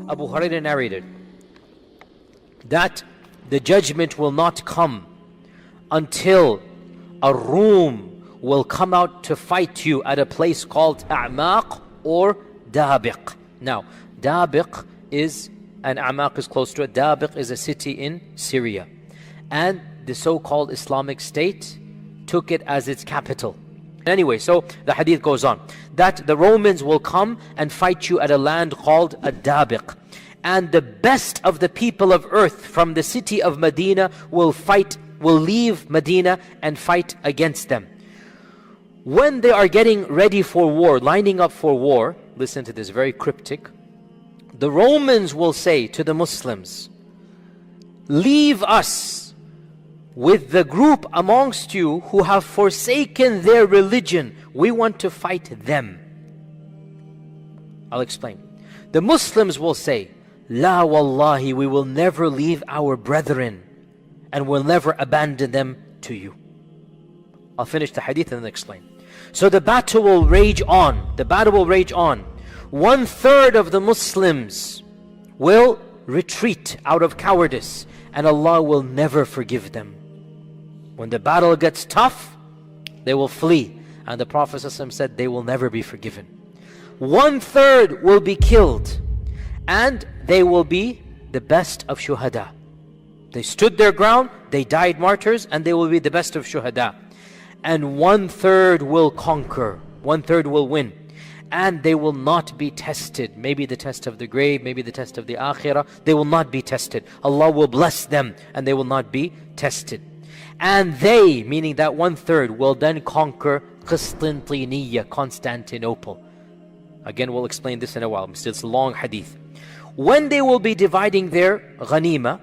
Abu Hurairah narrated that the judgment will not come until a room will come out to fight you at a place called A'maq or Dabiq. Now, Dabiq is, and A'maq is close to it, Dabiq is a city in Syria. And the so-called Islamic State took it as its capital. Anyway, so the hadith goes on, that the Romans will come and fight you at a land called Dabiq. And the best of the people of earth from the city of Medina will leave Medina and fight against them. When they are getting ready for war, lining up for war, listen to this, very cryptic. The Romans will say to the Muslims, leave us with the group amongst you who have forsaken their religion. We want to fight them. I'll explain. The Muslims will say, La wallahi, we will never leave our brethren and will never abandon them to you. I'll finish the hadith and then explain. So the battle will rage on. The battle will rage on. 1/3 of the Muslims will retreat out of cowardice, and Allah will never forgive them. When the battle gets tough, they will flee. And the Prophet ﷺ said they will never be forgiven. 1/3 will be killed, and they will be the best of shuhada. They stood their ground, they died martyrs, and they will be the best of shuhada. And 1/3 will conquer, 1/3 will win. And they will not be tested. Maybe the test of the grave, maybe the test of the akhirah. They will not be tested. Allah will bless them and they will not be tested. And they, meaning that 1/3, will then conquer Constantinople. Again, we'll explain this in a while. It's a long hadith. When they will be dividing their ghanima,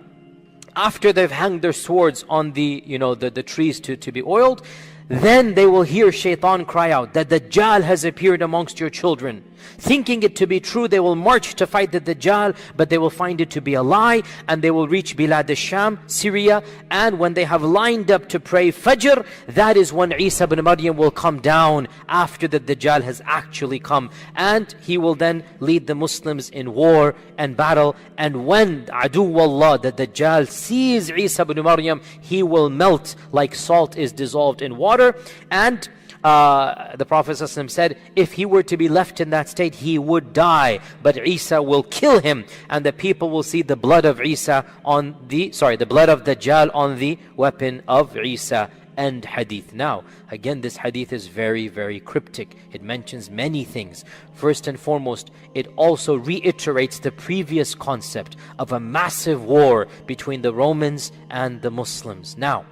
after they've hanged their swords on the trees to be oiled, then they will hear Shaitan cry out that Dajjal has appeared amongst your children. Thinking it to be true, they will march to fight the Dajjal, but they will find it to be a lie, and they will reach Bilad al-Sham, Syria, and when they have lined up to pray Fajr, that is when Isa ibn Maryam will come down after the Dajjal has actually come, and he will then lead the Muslims in war and battle. And when Aduwallah, the Dajjal, sees Isa ibn Maryam, he will melt like salt is dissolved in water. And the Prophet ﷺ said, if he were to be left in that state, he would die, but Isa will kill him, and the people will see the blood of Isa on the blood of Dajjal on the weapon of Isa. End hadith. Now, again, this hadith is very, very cryptic. It mentions many things. First and foremost, it also reiterates the previous concept of a massive war between the Romans and the Muslims. Now,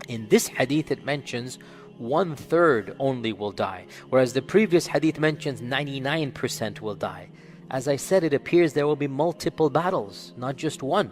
in this hadith, it mentions 1/3 only will die, whereas the previous hadith mentions 99% will die. As I said, it appears there will be multiple battles, not just one.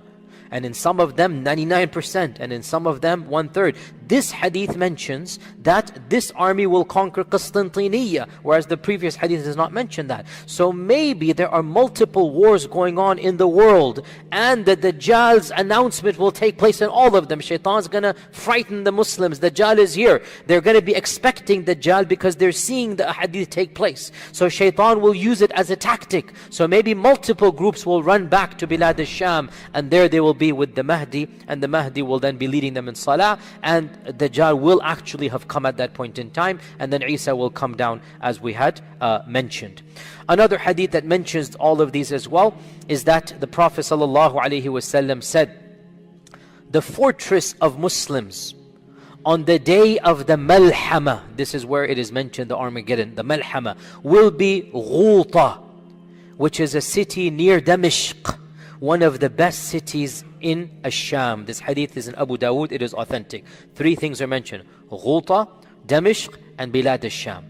And in some of them 99%, and in some of them 1/3. This hadith mentions that this army will conquer Constantinople, whereas the previous hadith does not mention that. So maybe there are multiple wars going on in the world, and the Dajjal's announcement will take place in all of them. Shaitan's gonna frighten the Muslims. Dajjal is here. They're gonna be expecting Dajjal because they're seeing the hadith take place. So Shaitan will use it as a tactic. So maybe multiple groups will run back to Bilad al-Sham, and there they will be with the Mahdi, and the Mahdi will then be leading them in Salah, and Dajjal will actually have come at that point in time, and then Isa will come down as we had mentioned. Another hadith that mentions all of these as well is that the Prophet ﷺ said, the fortress of Muslims on the day of the Malhama, this is where it is mentioned, the Armageddon, the Malhama, will be Ghuta, which is a city near Damashq, one of the best cities in Ash-Sham. This hadith is in Abu Dawood, it is authentic. 3 things are mentioned: Ghuta, Damashq, and Bilad al-Sham.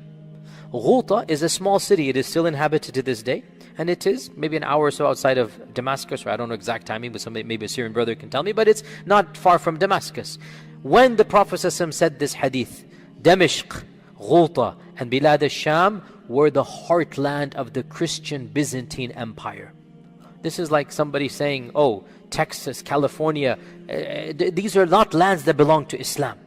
Ghuta is a small city, it is still inhabited to this day, and it is maybe an hour or so outside of Damascus, or I don't know exact timing, but maybe a Syrian brother can tell me, but it's not far from Damascus. When the Prophet ﷺ said this hadith, Damashq, Ghuta, and Bilad al-Sham were the heartland of the Christian Byzantine Empire. This is like somebody saying, oh, Texas, California, these are not lands that belong to Islam.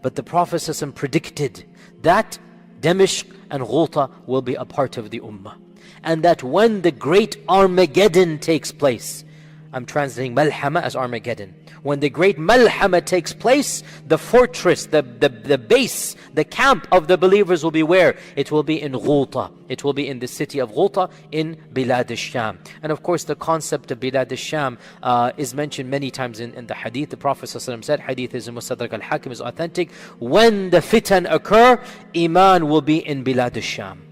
But the Prophet ﷺ predicted that Damashq and Ghuta will be a part of the Ummah. And that when the great Armageddon takes place, I'm translating Malhama as Armageddon. When the great Malhama takes place, the fortress, the base, the camp of the believers will be where? It will be in Ghouta. It will be in the city of Ghouta in Bilad al-Sham. And of course the concept of Bilad al-Sham is mentioned many times in the hadith. The Prophet ﷺ said, hadith is in Mustadrak al-Hakim, is authentic, when the fitan occur, Iman will be in Bilad al-Sham.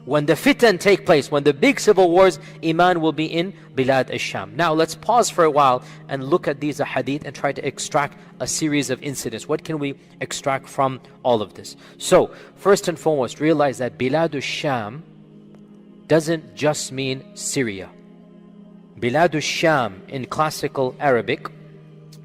When the fitan take place, when the big civil wars, Iman will be in Bilad al-Sham. Now let's pause for a while and look at these hadith and try to extract a series of incidents. What can we extract from all of this? So, first and foremost, realize that Bilad al-Sham doesn't just mean Syria. Bilad al-Sham in classical Arabic,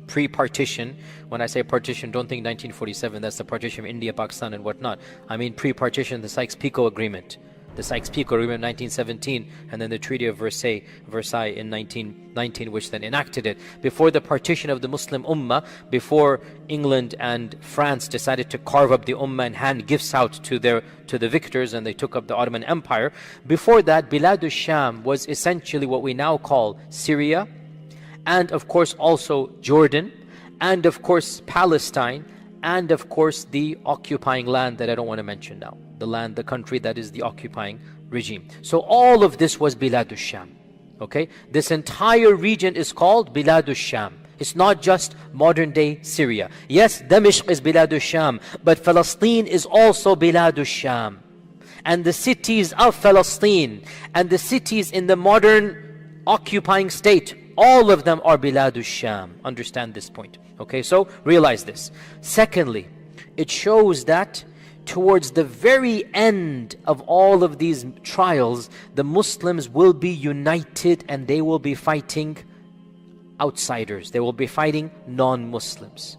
pre-partition, when I say partition, don't think 1947, that's the partition of India, Pakistan and whatnot. I mean pre-partition, the Sykes-Picot Agreement. The Sykes-Picot Agreement in 1917, and then the Treaty of Versailles in 1919, which then enacted it. Before the partition of the Muslim Ummah, before England and France decided to carve up the Ummah and hand gifts out to the victors, and they took up the Ottoman Empire. Before that, Bilad al-Sham was essentially what we now call Syria, and of course also Jordan, and of course Palestine, and of course the occupying land that I don't want to mention now. The country that is the occupying regime. So all of this was Bilad al-Sham. Okay? This entire region is called Bilad al-Sham. It's not just modern day Syria. Yes, Damashq is Bilad al-Sham, but Palestine is also Bilad al-Sham. And the cities of Palestine and the cities in the modern occupying state, all of them are Bilad al-Sham. Understand this point. Okay, so realize this. Secondly, it shows that towards the very end of all of these trials, the Muslims will be united and they will be fighting outsiders. They will be fighting non-Muslims.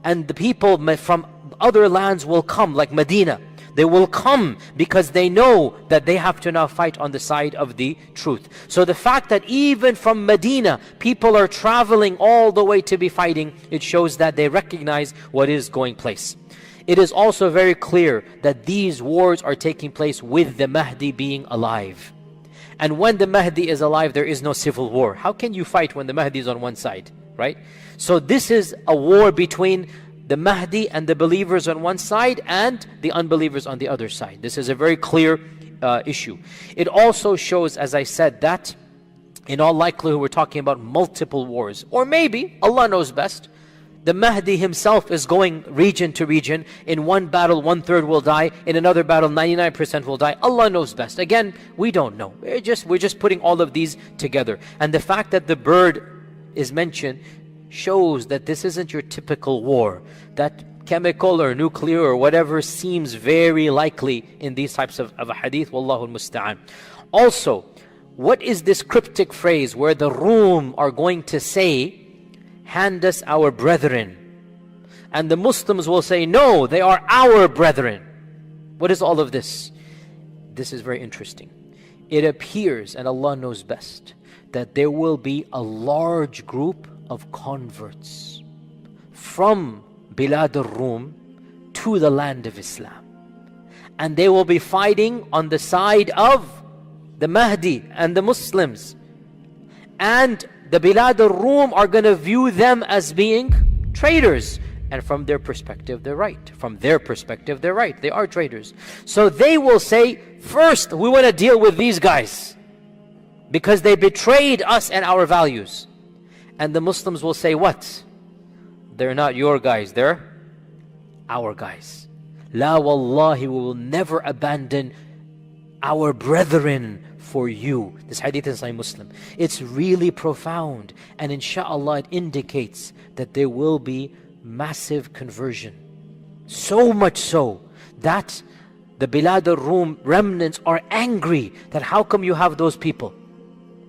And the people from other lands will come, like Medina. They will come because they know that they have to now fight on the side of the truth. So the fact that even from Medina, people are traveling all the way to be fighting, it shows that they recognize what is going place. It is also very clear that these wars are taking place with the Mahdi being alive. And when the Mahdi is alive, there is no civil war. How can you fight when the Mahdi is on one side, right? So this is a war between the Mahdi and the believers on one side and the unbelievers on the other side. This is a very clear issue. It also shows, as I said, that in all likelihood we're talking about multiple wars. Or maybe, Allah knows best, the Mahdi himself is going region to region. In one battle, 1/3 will die. In another battle, 99% will die. Allah knows best. Again, we don't know. We're just putting all of these together. And the fact that the bird is mentioned shows that this isn't your typical war. That chemical or nuclear or whatever seems very likely in these types of a hadith. Wallahu al-musta'an. Also, what is this cryptic phrase where the Rum are going to say, hand us our brethren, and the Muslims will say, no, they are our brethren? What is all of this? This is very interesting. It appears, and Allah knows best, that there will be a large group of converts from Bilad al-Rum to the land of Islam, and they will be fighting on the side of the Mahdi and the Muslims, and the Bilad al-Rum are going to view them as being traitors. And from their perspective, they're right. From their perspective, they're right. They are traitors. So they will say, first, we want to deal with these guys because they betrayed us and our values. And the Muslims will say, what? They're not your guys, they're our guys. La wallahi, we will never abandon our brethren for you. This hadith is Sahih Muslim. It's really profound, and inshallah it indicates that there will be massive conversion. So much so that the Bilad al-Rum remnants are angry that how come you have those people?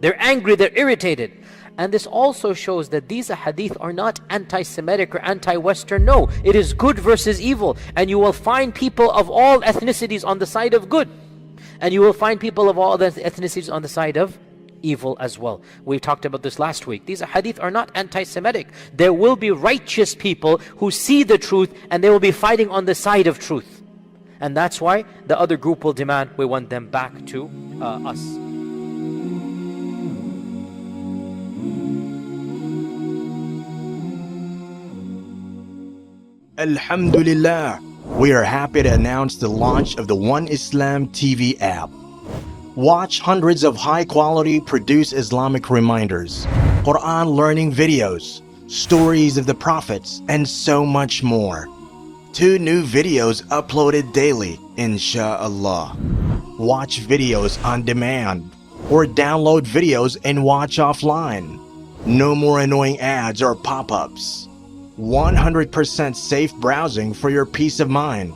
They're angry, they're irritated. And this also shows that these hadith are not anti-Semitic or anti-Western. No, it is good versus evil. And you will find people of all ethnicities on the side of good. And you will find people of all the ethnicities on the side of evil as well. We talked about this last week. These hadith are not anti-Semitic. There will be righteous people who see the truth and they will be fighting on the side of truth. And that's why the other group will demand, we want them back to us. Alhamdulillah, we are happy to announce the launch of the One Islam TV app. Watch hundreds of high-quality produced Islamic reminders, Quran learning videos, stories of the prophets, and so much more. 2 new videos uploaded daily, inshallah. Watch videos on demand, or download videos and watch offline. No more annoying ads or pop-ups. 100% safe browsing for your peace of mind.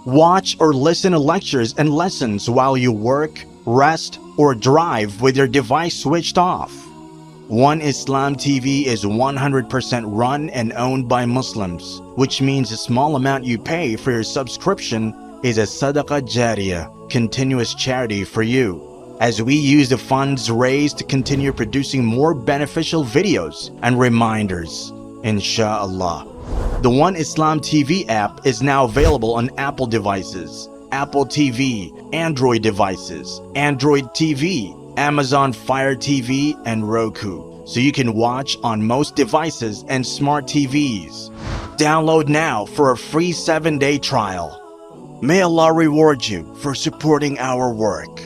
Watch or listen to lectures and lessons while you work, rest, or drive with your device switched off. One Islam TV is 100% run and owned by Muslims, which means the small amount you pay for your subscription is a SADAQAH JARIYAH, continuous charity for you, as we use the funds raised to continue producing more beneficial videos and reminders, inshallah. The One Islam TV app is now available on Apple devices, Apple TV, Android devices, Android TV, Amazon Fire TV, and Roku, so you can watch on most devices and smart TVs. Download now for a free 7-day trial. May Allah reward you for supporting our work.